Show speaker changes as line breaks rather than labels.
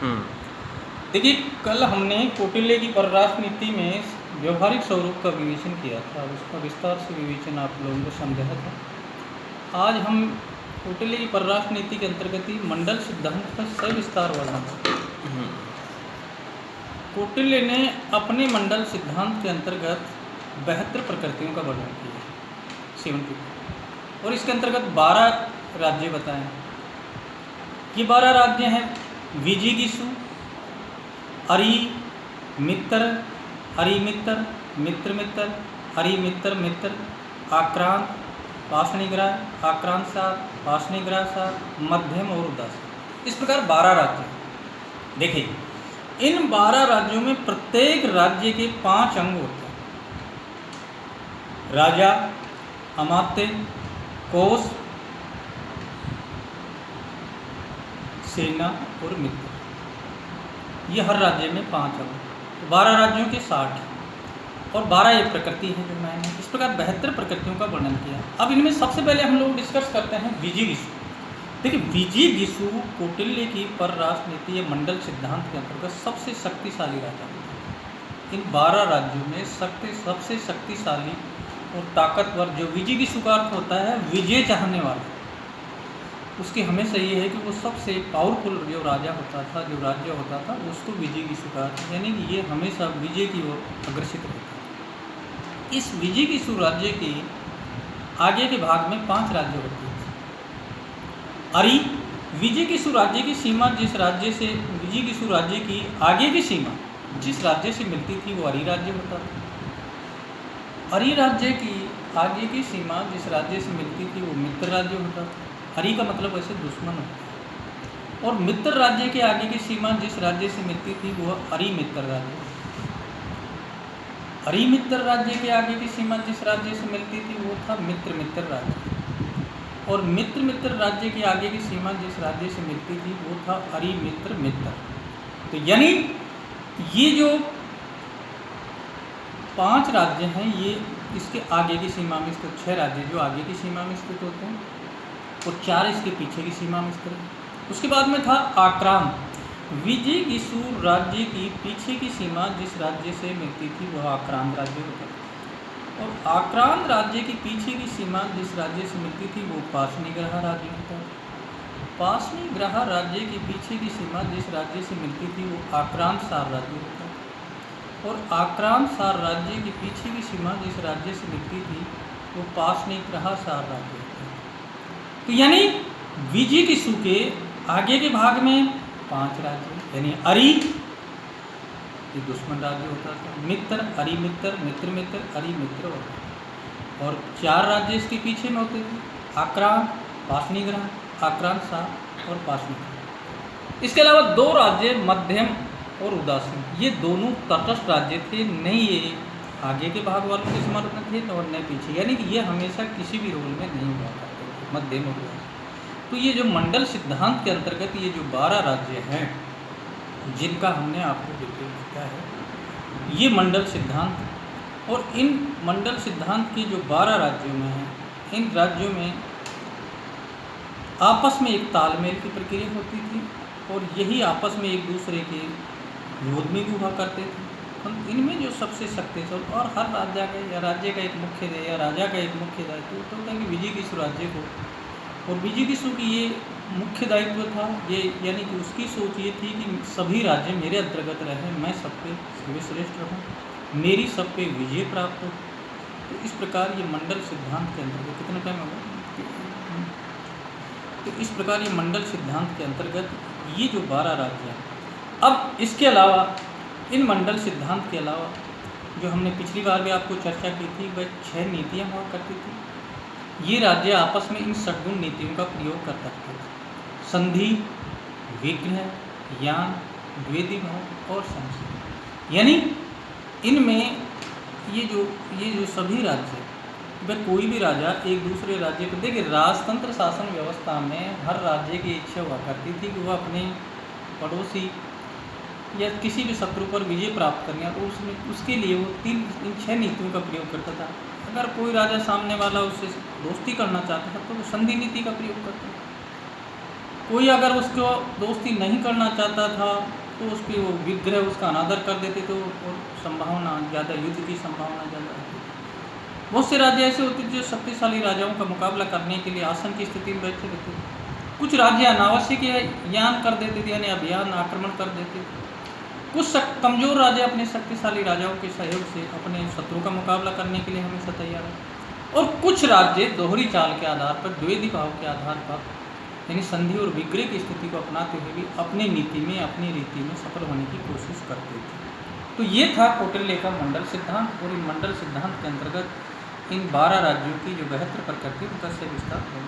हम्म।
देखिए, कल हमने कौटिल्य की परराष्ट्र नीति में व्यवहारिक स्वरूप का विवेचन किया था, उसका विस्तार से विवेचन आप लोगों को समझाया था। आज हम कौटिल्य की परराष्ट्र नीति के अंतर्गत ही मंडल सिद्धांत का सविस्तार वर्णन करें। कौटिल्य ने अपने मंडल सिद्धांत के अंतर्गत 72 प्रकृतियों का वर्णन किया, 70, और इसके अंतर्गत 12 राज्य बताए। ये 12 राज्य हैं: विजिगीषु, अरि मित्र, अरिमित्र, मित्र मित्र, अरिमित्र मित्र, आक्रांत, पाषणिग्राह, आक्रांतसार, पाषणिग्राहसार, मध्यम और उदासीन। इस प्रकार 12 राज्य। देखिए, इन 12 राज्यों में प्रत्येक राज्य के 5 अंग होते हैं: राजा, अमात्य, कोष, सेना और मित्र। ये हर राज्य में 5 अंग। 12 राज्यों के 60 और 12 ये प्रकृति है जो मैंने इस प्रकार 72 प्रकृतियों का वर्णन किया। अब इनमें सबसे पहले हम लोग डिस्कस करते हैं विजिगीषु। देखिए, विजिगीषु कौटिल्य की परराष्ट्र नीति या मंडल सिद्धांत के अंतर्गत सबसे शक्तिशाली राजा होता है। इन 12 राज्यों में सबसे शक्तिशाली और ताकतवर जो विजिगीषु का अर्थ होता है विजय चाहने वाला, उसकी हमेशा ये है कि वो सबसे पावरफुल जो राजा होता था, जो राज्य होता था, उसको विजिगीषु कहा था, यानी कि ये हमेशा विजय की ओर अग्रसित रहता है। इस विजिगीषु राज्य के आगे के भाग में 5 राज्य होते हैं। अरि विजिगीषु राज्य की सीमा जिस राज्य से विजिगीषु राज्य की आगे की सीमा जिस राज्य से मिलती थी वो अरि राज्य होता था। अरि राज्य की आगे की सीमा जिस राज्य से मिलती थी वो मित्र राज्य होता था। अरि का मतलब वैसे दुश्मन होता है। और मित्र राज्य के आगे की सीमा जिस राज्य से मिलती थी वह अरिमित्र राज्य। अरिमित्र राज्य के आगे की सीमा जिस राज्य से मिलती थी वो था मित्र मित्र राज्य। और मित्र मित्र राज्य के आगे की सीमा जिस राज्य से मिलती थी वो था अरिमित्र मित्र। तो यानी ये जो 5 राज्य हैं ये इसके आगे की सीमा में स्थित, 6 राज्य जो आगे की सीमा में स्थित होते हैं और 4 इसके पीछे की सीमा में स्थित। उसके बाद में था आक्रांत। विजिगीषु राज्य की पीछे की सीमा जिस राज्य से मिलती थी वह आक्रांत राज्य होता था। और आक्रांत राज्य की पीछे की सीमा जिस राज्य से मिलती थी वो पाषणिग्राह राज्य होता है। पाषणिग्राह राज्य की पीछे की सीमा जिस राज्य से मिलती थी वो आक्रांतसार राज्य होता है। और आक्रांतसार राज्य की पीछे की सीमा जिस राज्य से मिलती थी वो पाषणिग्राहसार राज्य होता है। तो यानी विजिगीषु के आगे के भाग में 5 राज्य, यानी अरि ये दुश्मन राज्य होता था, मित्र, अरिमित्र, मित्र मित्र, अरिमित्र होता था। और 4 राज्य इसके पीछे में होते थे: आक्रांत, पाषणिग्राह, आक्रांतसार और पाषणिग्राह। इसके अलावा 2 राज्य मध्यम और उदासीन, ये दोनों तटस्थ राज्य थे, नहीं ये आगे के भाग वालों के समर्थ में थे और न पीछे, यानी कि ये हमेशा किसी भी रोल में नहीं हुआ करते थे, मध्यम और उदासीन। तो ये जो मंडल सिद्धांत के अंतर्गत ये जो 12 राज्य हैं जिनका हमने आपको डिटेल बताया है, ये मंडल सिद्धांत। और इन मंडल सिद्धांत के जो 12 राज्यों में हैं, इन राज्यों में आपस में एक तालमेल की प्रक्रिया होती थी और यही आपस में एक दूसरे के विरोध में भी हुआ करते थे। इनमें जो सबसे शक्तिशाली और हर राज्य का या राज्य का एक मुख्य या राजा का एक मुख्य दायित्व होता था कि विजिगीषु राज्य को, और विजिगीषु की ये मुख्य दायित्व था, ये यानी कि उसकी सोच ये थी कि सभी राज्य मेरे अंतर्गत रहें, मैं सब पे सर्वश्रेष्ठ रहूँ, मेरी सब पे विजय प्राप्त हो। तो इस प्रकार ये मंडल सिद्धांत के अंतर्गत कितना टाइम होगा, तो इस प्रकार ये मंडल सिद्धांत के अंतर्गत ये जो 12 राज्य हैं। अब इसके अलावा इन मंडल सिद्धांत के अलावा जो हमने पिछली बार भी आपको चर्चा की थी वह 6 नीतियाँ हुआ करती थी। ये राज्य आपस में इन षड्गुण नीतियों का प्रयोग कर सकते थे: संधि, विग्रह, ज्ञान, द्वेदी भाव और संशय। यानी इनमें ये जो सभी राज्य, वह कोई भी राजा एक दूसरे राज्य को, देखिए राजतंत्र शासन व्यवस्था में हर राज्य की इच्छा हुआ करती थी कि वह अपने पड़ोसी या किसी भी शत्रु पर विजय प्राप्त करनी है, तो उसके लिए वो इन 6 नीतियों का प्रयोग करता था। अगर कोई राजा सामने वाला उससे दोस्ती करना चाहता था तो वो संधि नीति का प्रयोग करता था। कोई अगर उसको दोस्ती नहीं करना चाहता था तो उसकी वो विग्रह उसका अनादर कर देते थे, और संभावना ज़्यादा, युद्ध की संभावना ज़्यादा रहती थी। बहुत से राज्य ऐसे होते थे जो शक्तिशाली राजाओं का मुकाबला करने के लिए आसन की स्थिति में बैठे रहते थे। कुछ राज्य अनावश्यक यान कर देते थे, यानी अभियान आक्रमण कर देते थे। कुछ कमज़ोर राज्य अपने शक्तिशाली राजाओं के सहयोग से अपने शत्रु का मुकाबला करने के लिए हमेशा तैयार है। और कुछ राज्य दोहरी चाल के आधार पर, द्वैधी भाव के आधार पर, यानी संधि और विग्रह की स्थिति को अपनाते हुए भी अपनी नीति में, अपनी रीति में सफल होने की कोशिश करते थे। तो ये था कौटिल्य का मंडल सिद्धांत, और इन मंडल सिद्धांत के अंतर्गत इन 12 राज्यों की जो बेहतर प्रकृति उनका से विस्तार है।